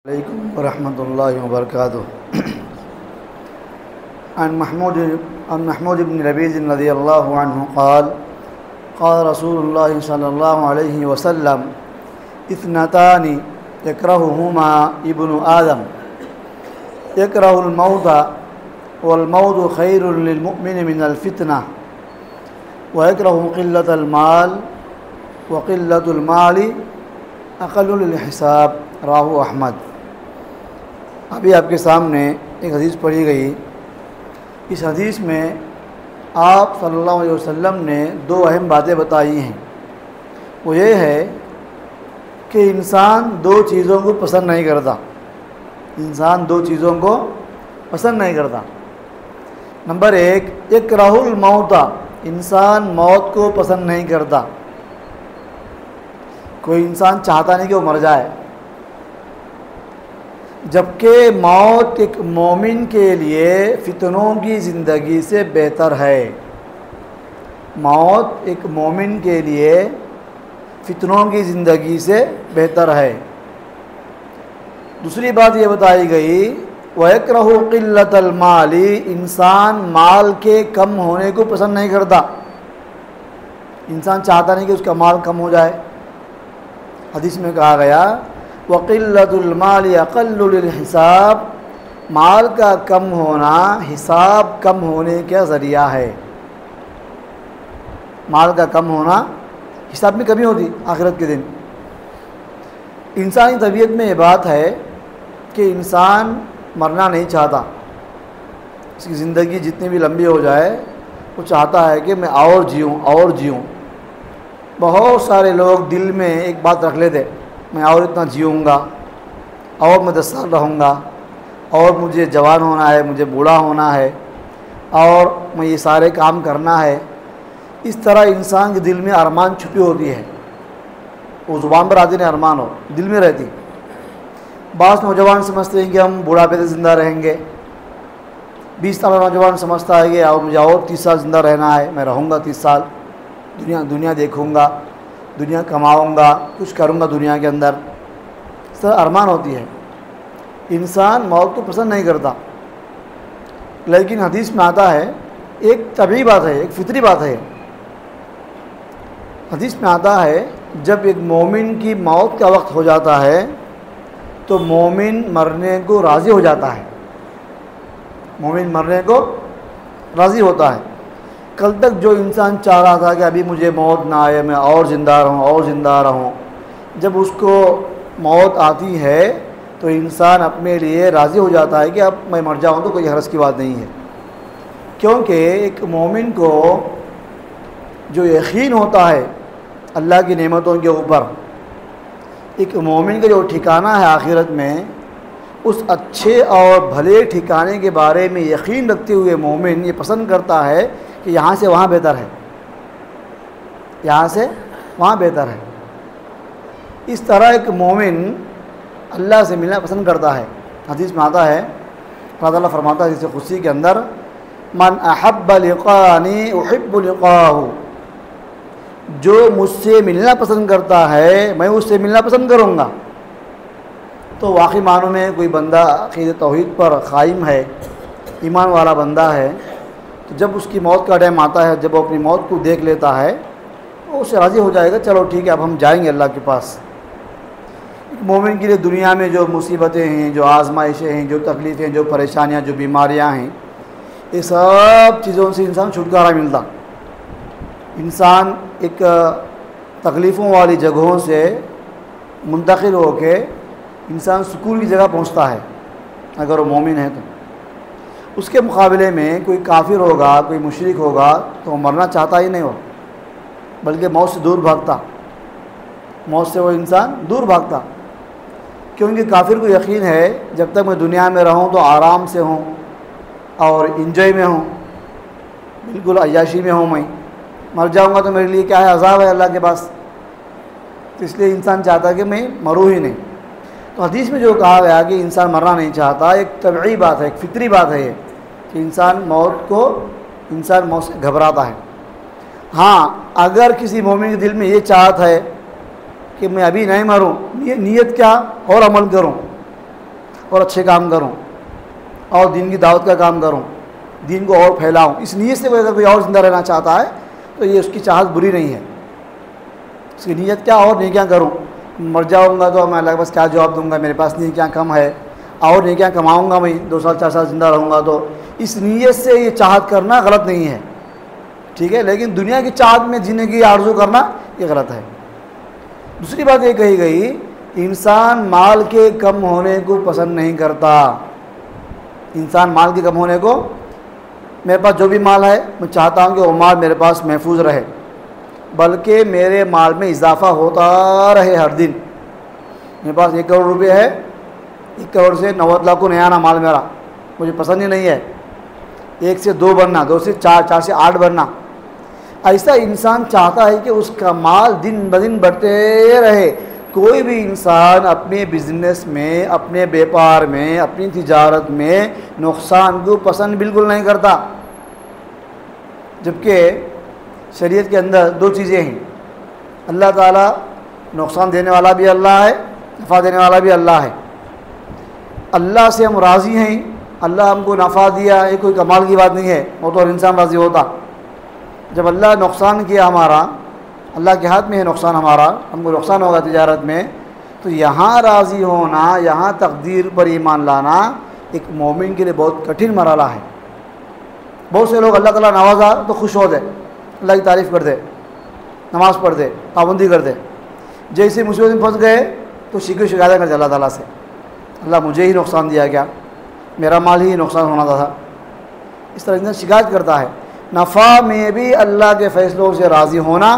अलैकुम वरहमतुल्लाहि वबरकातुहू। अन महमूद इब्न रबीज़ रज़ियल्लाहु अन्हु क़ाल क़ाल रसूलुल्लाह सल्लल्लाहु अलैहि वसल्लम इत्नतानि यकरहुहुमा इब्नु आदम यकरहुल मौता वल मौतु खैरुन लिल मुमिनि मिनल फितना व यकरहु क़िल्लतल माल व क़िल्लतुल माली अक़ल्लु लिल हिसाब। राहु अहमद। अभी आपके सामने एक हदीस पढ़ी गई। इस हदीस में आप सल्लल्लाहु अलैहि वसल्लम ने दो अहम बातें बताई हैं। वो ये है कि इंसान दो चीज़ों को पसंद नहीं करता। इंसान दो चीज़ों को पसंद नहीं करता। नंबर एक, यकराहुल मौता, इंसान मौत को पसंद नहीं करता। कोई इंसान चाहता नहीं कि वो मर जाए, जबकि मौत एक मोमिन के लिए फितनों की ज़िंदगी से बेहतर है। मौत एक मोमिन के लिए फितनों की ज़िंदगी से बेहतर है। दूसरी बात ये बताई गई, वयकरहु क़िल्लतल माली, इंसान माल के कम होने को पसंद नहीं करता। इंसान चाहता नहीं कि उसका माल कम हो जाए। हदीस में कहा गया वक़िल्लतुल माली अक़ल्लु लिल हिसाब, माल का कम होना हिसाब कम होने का ज़रिया है। माल का कम होना, हिसाब में कमी होती आखिरत के दिन। इंसानी तबीयत में ये बात है कि इंसान मरना नहीं चाहता। उसकी ज़िंदगी जितनी भी लंबी हो जाए वो चाहता है कि मैं और जीऊँ और जीऊँ। बहुत सारे लोग दिल में एक बात रख लेते, मैं और इतना जीऊँगा और मैं 10 साल रहूँगा और मुझे जवान होना है, मुझे बूढ़ा होना है और मैं ये सारे काम करना है। इस तरह इंसान के दिल में अरमान छुपी होती है। वो ज़ुबान पर आती नहीं, अरमान हो दिल में रहती। बाज़ नौजवान समझते हैं कि हम बुढ़ापे से ज़िंदा रहेंगे। 20 साल नौजवान समझता है कि और मुझे और 30 साल ज़िंदा रहना है, मैं रहूँगा 30 साल, दुनिया देखूँगा, दुनिया कमाऊँगा, कुछ करूँगा दुनिया के अंदर। इस तरह अरमान होती है। इंसान मौत को पसंद नहीं करता। लेकिन हदीस में आता है, एक तबीई बात है, एक फितरी बात है। हदीस में आता है जब एक मोमिन की मौत का वक्त हो जाता है तो मोमिन मरने को राज़ी हो जाता है। मोमिन मरने को राज़ी होता है। कल तक जो इंसान चाह रहा था कि अभी मुझे मौत ना आए, मैं और ज़िंदा रहूँ और ज़िंदा रहूँ, जब उसको मौत आती है तो इंसान अपने लिए राज़ी हो जाता है कि अब मैं मर जाऊँ तो कोई हर्ज की बात नहीं है। क्योंकि एक मोमिन को जो यकीन होता है अल्लाह की नेमतों के ऊपर, एक मोमिन का जो ठिकाना है आखिरत में, उस अच्छे और भले ठिकाने के बारे में यकीन रखते हुए मोमिन ये पसंद करता है कि यहाँ से वहाँ बेहतर है, यहाँ से वहाँ बेहतर है। इस तरह एक मोमिन अल्लाह से मिलना पसंद करता है। हदीस में आता है, अल्लाह ताला फरमाता है जिसे खुशी के अंदर, मन अहब्ब लिक़ानी उहिब्बु लिक़ाहु, जो मुझसे मिलना पसंद करता है मैं उससे मिलना पसंद करूँगा। तो वाकई मानों में कोई बंदा अक़ीदे तौहीद पर क़ाइम है, ईमान वाला बंदा है, तो जब उसकी मौत का टाइम आता है, जब वो अपनी मौत को देख लेता है तो उससे राज़ी हो जाएगा, चलो ठीक है अब हम जाएंगे अल्लाह के पास। एक मोमिन के लिए दुनिया में जो मुसीबतें हैं, जो आजमाइशें हैं, जो तकलीफ़ें, जो परेशानियां, जो बीमारियां हैं, ये सब चीज़ों से इंसान छुटकारा मिलता। इंसान एक तकलीफ़ों वाली जगहों से मुंतकिल होके इंसान सुकून की जगह पहुंचता है अगर वो मोमिन है तो। उसके मुकाबले में कोई काफिर होगा, कोई मुशरिक होगा तो वो मरना चाहता ही नहीं हो, बल्कि मौत से दूर भागता। मौत से वो इंसान दूर भागता, क्योंकि काफिर को यकीन है जब तक मैं दुनिया में रहूं तो आराम से हूं और इंजॉय में हूं, बिल्कुल अय्याशी में हूं। मैं मर जाऊंगा तो मेरे लिए क्या है, अज़ाब है अल्लाह के पास। तो इसलिए इंसान चाहता है कि मैं मरूँ ही नहीं। तो हदीस में जो कहा गया कि इंसान मरना नहीं चाहता, एक तबई बात है, एक फितरी बात है ये कि इंसान मौत से घबराता है। हाँ, अगर किसी मोमिन के दिल में ये चाहत है कि मैं अभी नहीं मरूँ, नीयत क्या और अमल करूँ, और अच्छे काम करूं और दीन की दावत का काम करूं, दीन को और फैलाऊं, इस नीयत से अगर कोई और ज़िंदा रहना चाहता है तो ये उसकी चाहत बुरी नहीं है। उसकी नीयत क्या, और नेकियां करूं, मर जाऊंगा तो मैं अल्लाह के पास क्या जवाब दूंगा, मेरे पास नेकियां कम है, और नेकियां कमाऊंगा मैं 2 साल 4 साल ज़िंदा रहूँगा, तो इस नीयत से ये चाहत करना गलत नहीं है, ठीक है। लेकिन दुनिया की चाहत में जीने की आरज़ू करना ये गलत है। दूसरी बात ये कही गई, इंसान माल के कम होने को पसंद नहीं करता। इंसान माल के कम होने को, मेरे पास जो भी माल है मैं चाहता हूँ कि वो माल मेरे पास महफूज रहे, बल्कि मेरे माल में इजाफ़ा होता रहे हर दिन। मेरे पास 1 करोड़ रुपये है, 1 करोड़ से 90 लाख को नया आना माल मेरा, मुझे पसंद ही नहीं है 1 से 2 बनना, 2 से 4, 4 से 8 बनना। ऐसा इंसान चाहता है कि उसका माल दिन ब दिन बढ़ते रहे। कोई भी इंसान अपने बिजनेस में, अपने व्यापार में, अपनी तिजारत में नुकसान को पसंद बिल्कुल नहीं करता, जबकि शरीयत के अंदर 2 चीज़ें हैं। अल्लाह ताला नुकसान देने वाला भी अल्लाह है, नफ़ा देने वाला भी अल्लाह है। अल्लाह से हम राज़ी हैं, अल्लाह हमको नफ़ा दिया, ये कोई कमाल की बात नहीं है, वो तो हर इंसान राज़ी होता। जब अल्लाह नुकसान किया हमारा, अल्लाह के हाथ में है नुकसान हमारा, हमको नुकसान होगा तिजारत में, तो यहाँ राज़ी होना, यहाँ तकदीर पर ईमान लाना एक मोमिन के लिए बहुत कठिन मरहला है। बहुत से लोग अल्लाह ताला नवाजा तो खुश हो दे, अल्लाह की तारीफ़ कर दे, नमाज़ पढ़ दे, पाबंदी कर दे। जैसे मुसीबत में फंस गए तो शिकायत कर दे अल्लाह ताला से, अल्लाह मुझे ही नुकसान दिया क्या, मेरा माल ही नुकसान होना था। इस तरह इंसान शिकायत करता है। नफ़ा में भी अल्लाह के फ़ैसलों से राज़ी होना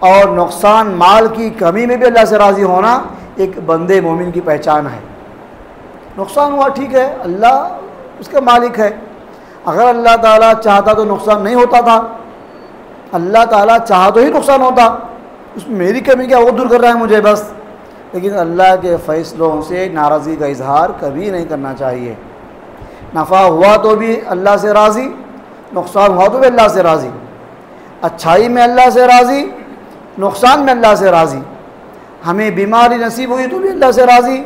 और नुकसान माल की कमी में भी अल्लाह से राज़ी होना एक बंदे मोमिन की पहचान है। नुकसान हुआ ठीक है, अल्लाह उसका मालिक है। अगर अल्लाह ताला चाहता तो नुकसान नहीं होता था, अल्लाह ताला चाहा तो ही नुकसान होता, उसमें मेरी कमी क्या, वो दूर कर रहा है मुझे बस। लेकिन अल्लाह के फ़ैसलों से नाराज़गी का इजहार कभी नहीं करना चाहिए। नफ़ा हुआ तो भी अल्लाह से राज़ी, नुकसान हुआ तो भी अल्लाह से राज़ी, अच्छाई में अल्लाह से राज़ी, नुकसान में अल्लाह से राज़ी। हमें बीमारी नसीब हुई तो भी अल्लाह से राज़ी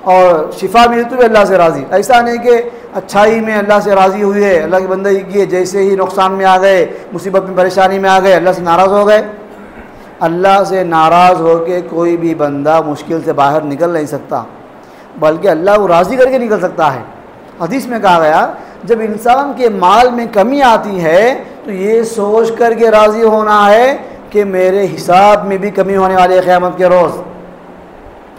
और शिफा मिली तो भी अल्लाह से राज़ी। ऐसा नहीं कि अच्छाई में अल्लाह से राज़ी हुई है, अल्लाह की बंदगी की है, जैसे ही नुकसान में आ गए, मुसीबत में, परेशानी में आ गए, अल्लाह से नाराज़ हो गए। अल्लाह से नाराज़ होकर कोई भी बंदा मुश्किल से बाहर निकल नहीं सकता, बल्कि अल्लाह को राज़ी करके निकल सकता है। हदीस में कहा गया, जब इंसान के माल में कमी आती है तो ये सोच कर के राज़ी होना है कि मेरे हिसाब में भी कमी होने वाली है क़यामत के रोज़।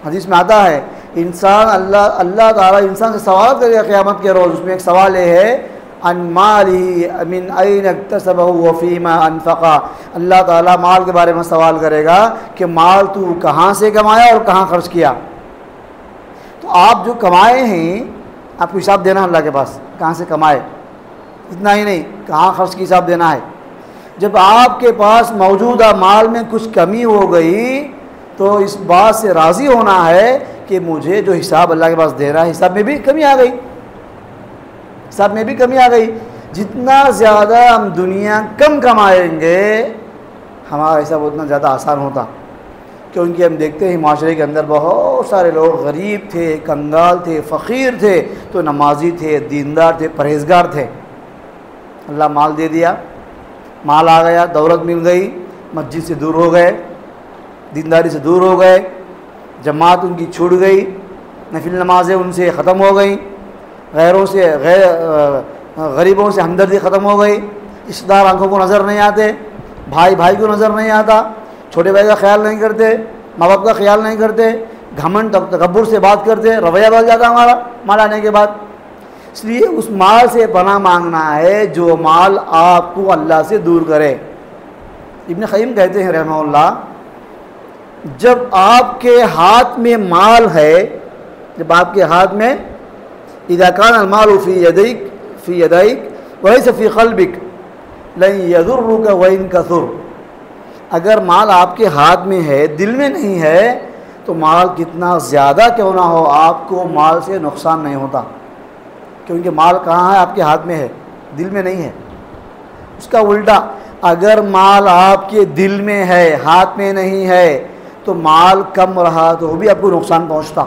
हदीस में आता है, इंसान अल्लाह ताला इंसान से सवाल करेगा क़यामत के रोज़। उसमें एक सवाल ये है, अन माली मिन ऐन इक्तसबहु व फ़ीमा अनफ़क़ा। अल्लाह ताला माल के बारे में सवाल करेगा कि माल तू कहाँ से कमाया और कहाँ खर्च किया। तो आप जो कमाए हैं आपको हिसाब देना है अल्लाह के पास, कहाँ से कमाए, इतना ही नहीं कहाँ खर्च की हिसाब देना है। जब आपके पास मौजूदा माल में कुछ कमी हो गई तो इस बात से राज़ी होना है कि मुझे जो हिसाब अल्लाह के पास दे रहा है, हिसाब में भी कमी आ गई, हिसाब में भी कमी आ गई। जितना ज़्यादा हम दुनिया कम कमाएंगे हमारा हिसाब उतना ज़्यादा आसान होता, क्योंकि हम देखते हैं माशरे के अंदर बहुत सारे लोग गरीब थे, कंगाल थे, फ़कीर थे, तो नमाजी थे, दीनदार थे, परहेज़गार थे। अल्लाह माल दे दिया, माल आ गया, दौलत मिल गई, मस्जिद से दूर हो गए, दीनदारी से दूर हो गए, जमात उनकी छूट गई, नफिल नमाज़ें उनसे ख़त्म हो गई, गरीबों से हमदर्दी ख़त्म हो गई, रिश्तेदार आंखों को नज़र नहीं आते, भाई भाई को नज़र नहीं आता, छोटे भाई का ख्याल नहीं करते, माँ बाप का ख्याल नहीं करते, घमंड तकब्बुर से बात करते, रवैया बदल जाता हमारा माल आने के बाद। इसलिए उस माल से पनाह मांगना है जो माल आपको अल्लाह से दूर करे। इब्न क़य्यिम कहते हैं रहमहुल्लाह, जब आपके हाथ में माल है, जब आपके हाथ में, इज़ा कान अल-मालु फ़ी यदैक वलैसा फ़ी क़ल्बिक लन यज़ुर्रुका व इन कसुर। अगर माल आपके हाथ में है, दिल में नहीं है, तो माल कितना ज़्यादा क्यों ना हो, आपको माल से नुकसान नहीं होता, क्योंकि माल कहाँ है, आपके हाथ में है, दिल में नहीं है। उसका उल्टा, अगर माल आपके दिल में है, हाथ में नहीं है, तो माल कम रहा तो भी आपको नुकसान पहुँचता।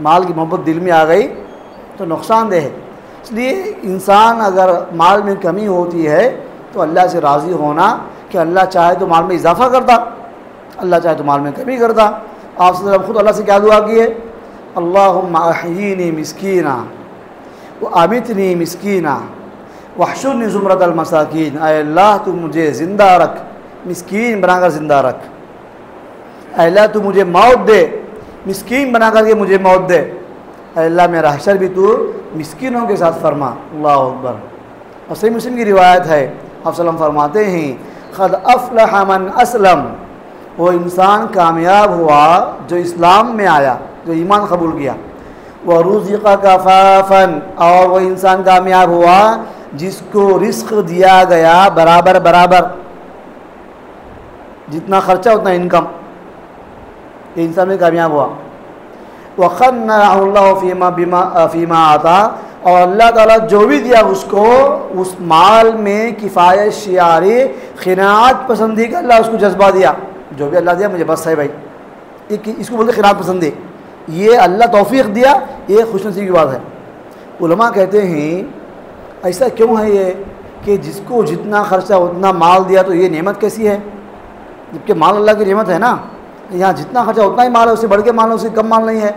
माल की मोहब्बत दिल में आ गई तो नुकसानदेह है। इसलिए इंसान अगर माल में कमी होती है तो अल्लाह से राज़ी होना कि अल्लाह चाहे तो माल में इजाफ़ा करता, अल्लाह चाहे तो माल में कमी करता। आप खुद अल्लाह से क्या दुआ की है? अल्लाहुम्मा अहयीनी मिस्कीना व अमितनी मिस्कीना वहशुरनी ज़ुमरतल मसाकीन। ऐ अल्लाह तू मुझे ज़िंदा रख, मिस्कीन बनाकर ज़िंदा रख। ऐ अल्लाह तू मुझे मौत दे, मिस्कीन बना करके मुझे मौत दे। ऐ अल्लाह मेरा हशर भी तू मिस्कीनों के साथ फरमा। अल्लाहु अकबर। और सही मुस्लिम की रिवायत है, आप सल्लम फरमाते हैं क़द अफ़लह मन असलम, वो इंसान कामयाब हुआ जो इस्लाम में आया, जो ईमान कबूल किया। व रुज़िक़ कफ़ाफ़न, और वो इंसान कामयाब हुआ जिसको रिस्क दिया गया बराबर बराबर, जितना खर्चा उतना इनकम, ये इंसान में कामयाब हुआ। वक़न्नअहु फ़ीमा आता, और अल्लाह ताला जो भी दिया उसको उस माल में किफ़ायत शियारी ख़िनाअत पसंदी का अल्लाह उसको जज्बा दिया। जो भी अल्लाह दिया मुझे बस है भाई, इसको बोलते ख़िनाअत पसंदी। ये अल्लाह तौफ़ीक़ दिया, ये खुशनसीबी की बात है। उलमा कहते हैं ऐसा क्यों है ये कि जिसको जितना खर्चा उतना माल दिया, तो ये नेमत कैसी है? जबकि माल अल्लाह की नेमत है ना। यहाँ जितना खर्चा उतना ही माल है, उससे बढ़ के माल है, उससे कम माल नहीं है।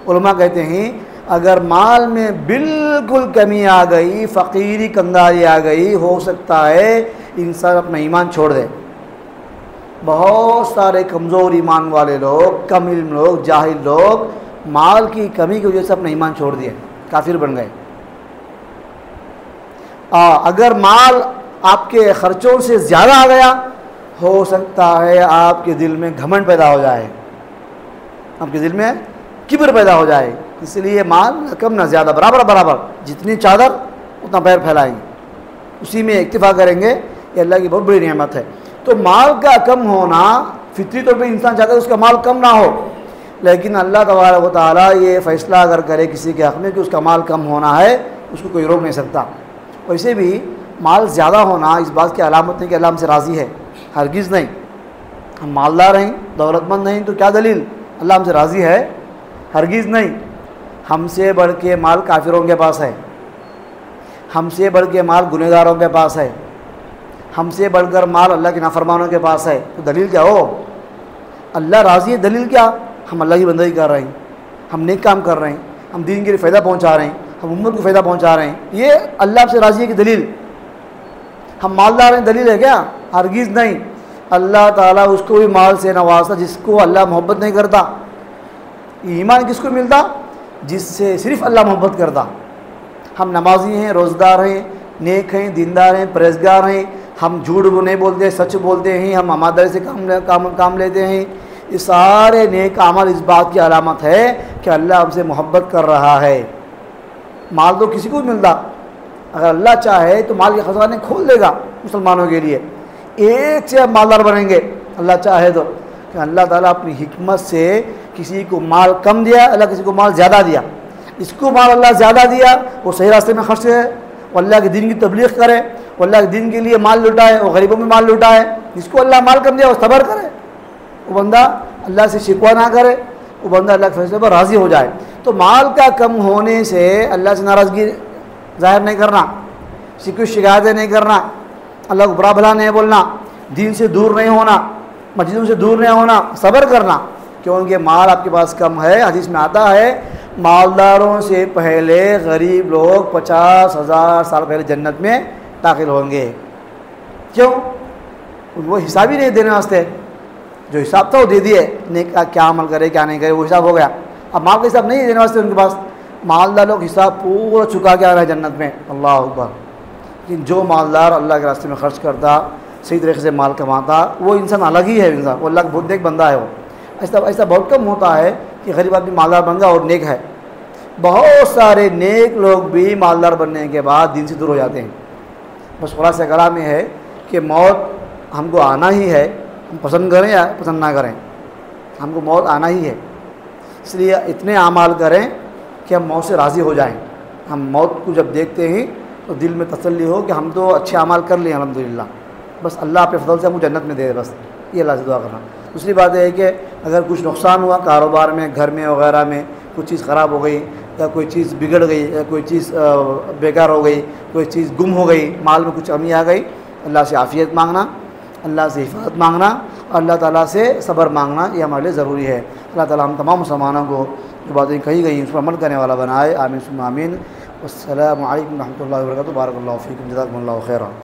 उलमा कहते हैं अगर माल में बिल्कुल कमी आ गई, फ़कीरी कंगाली आ गई, हो सकता है इंसान अपना ईमान छोड़ दे। बहुत सारे कमज़ोर ईमान वाले लोग, कम इल्म लोग, जाहिल लोग माल की कमी की वजह से अपना ईमान छोड़ दिए, काफिर बन गए। अगर माल आपके ख़र्चों से ज़्यादा आ गया, हो सकता है आपके दिल में घमंड पैदा हो जाए, आपके दिल में किब्र पैदा हो जाए। इसलिए माल न कम न ज़्यादा, बराबर बराबर, जितनी चादर उतना पैर फैलाएंगे, उसी में इक्तिफा करेंगे। ये अल्लाह की बहुत बड़ी नेमत है। तो माल का कम होना फितरी तौर पे इंसान चाहता है उसका माल कम ना हो, लेकिन अल्लाह तबारक व तआला ये फ़ैसला अगर करे किसी के हक़ में कि उसका माल कम होना है, उसको कोई रोक नहीं सकता। वैसे भी माल ज़्यादा होना इस बात की अलामत नहीं कि अल्लाह हमसे राज़ी है, हरगिज़ नहीं। हम मालदार हैं, दौलतमंद नहीं, तो क्या दलील अल्लाह हमसे राज़ी है? हरगिज़ नहीं। हमसे बढ़ के माल काफिरों के पास है, हमसे बढ़ के माल गुनहगारों के पास है, हमसे बढ़कर माल अल्लाह के नाफरमानों के पास है। तो दलील क्या हो? अल्लाह राज़ी है, दलील क्या? हम अल्लाह की बंदगी कर रहे हैं, हम नेक काम कर रहे हैं, हम दीन के लिए फ़ायदा पहुँचा रहे हैं, हम उम्मत को फ़ायदा पहुँचा रहे हैं, ये अल्लाह से राज़ी है की दलील। हम मालदार हैं, दलील है क्या? हरगिज़ नहीं। अल्लाह ताला उसको भी माल से नवाजता जिसको अल्लाह मोहब्बत नहीं करता। ईमान किसको मिलता? जिससे सिर्फ़ अल्लाह मोहब्बत करता। हम नमाजी हैं, रोज़गार हैं, नेक हैं, दीनदार हैं, परहेज़गार हैं, हम झूठ नहीं बोलते, सच बोलते हैं, हम ईमानदारी से काम लेते हैं। ये सारे नेक अमल इस बात की अलामत है कि अल्लाह हमसे मोहब्बत कर रहा है। माल तो किसी को भी मिलता, अगर अल्लाह चाहे तो माल के खजाने खोल देगा मुसलमानों के लिए, एक से अब मालदार बनेंगे अल्लाह चाहे तो। कि अल्लाह ताला अपनी हिकमत से किसी को माल कम दिया, अल्लाह किसी को माल ज़्यादा दिया। इसको माल अल्लाह ज़्यादा दिया, वो सही रास्ते में खर्च है, वो अल्लाह के दिन की तबलीग करे, वो अल्लाह के दिन के लिए माल लुटाए, वो गरीबों में माल लुटाए। जिसको अल्लाह माल कम दिया वो सब्र करे, वो बंदा अल्लाह से शिकवा ना करे, वो बंदा अल्लाह के फैसले पर राज़ी हो जाए। तो माल का कम होने से अल्लाह से नाराज़गी ज़ाहिर नहीं करना, शिकायतें नहीं करना, अल्लाह को बुरा भला नहीं बोलना, दीन से दूर नहीं होना, मस्जिदों से दूर नहीं होना, सब्र करना, क्योंकि माल आपके पास कम है। हदीस में आता है मालदारों से पहले गरीब लोग 50,000 साल पहले जन्नत में दाखिल होंगे। क्यों? वो हिसाब ही नहीं देने वास्ते, जो हिसाब था वो दे दिए, नेक का क्या अमल करे क्या नहीं करे वो हिसाब हो गया। अब माल का हिसाब नहीं देने वास्ते उनके पास, मालदार लोग हिसाब पूरा चुका के आ रहा है जन्नत में। अल्लाह अकबर। लेकिन जो मालदार अल्लाह के रास्ते में खर्च करता, सही तरीके से माल कमाता, वो इंसान अलग ही है। इंसान वो अल्लाह का बहुत नेक बंदा है। वो ऐसा बहुत कम होता है कि गरीब आदमी मालदार बन गया और नेक है। बहुत सारे नेक लोग भी मालदार बनने के बाद दिन से दूर हो जाते हैं। बस खुलासा कलाम में है कि मौत हमको आना ही है, हम पसंद करें या पसंद ना करें, हमको मौत आना ही है। इसलिए इतने आमाल करें कि हम मौत से राज़ी हो जाएं। हम मौत को जब देखते हैं तो दिल में तसल्ली हो कि हम तो अच्छे आमाल कर लिए अल्हम्दुलिल्लाह, बस अल्लाह अपने फजल से हमको जन्नत में दे, बस ये अल्लाह से दुआ करना। दूसरी बात है कि अगर कुछ नुकसान हुआ कारोबार में, घर में वगैरह में, कोई चीज़ ख़राब हो गई या कोई चीज़ बिगड़ गई या कोई चीज़ बेकार हो गई, कोई चीज़ गुम हो गई, माल में कुछ कमी आ गई, अल्लाह से आफ़ियत मांगना, अल्लाह से हिफाजत मांगना, अल्लाह ताला से सब्र मांगना, ये हमारे लिए ज़रूरी है। अल्लाह ताला हम तमाम मुसलमानों को जो बातें कही गई उस पर अमल करने वाला बनाए। आमीन सुम्मा आमीन। अस्सलामु अलैकुम रहमतुल्लाहि व बरकातुहू। बारकल्लाहु फ़ीकुम, जज़ाकुमुल्लाहु खैरा।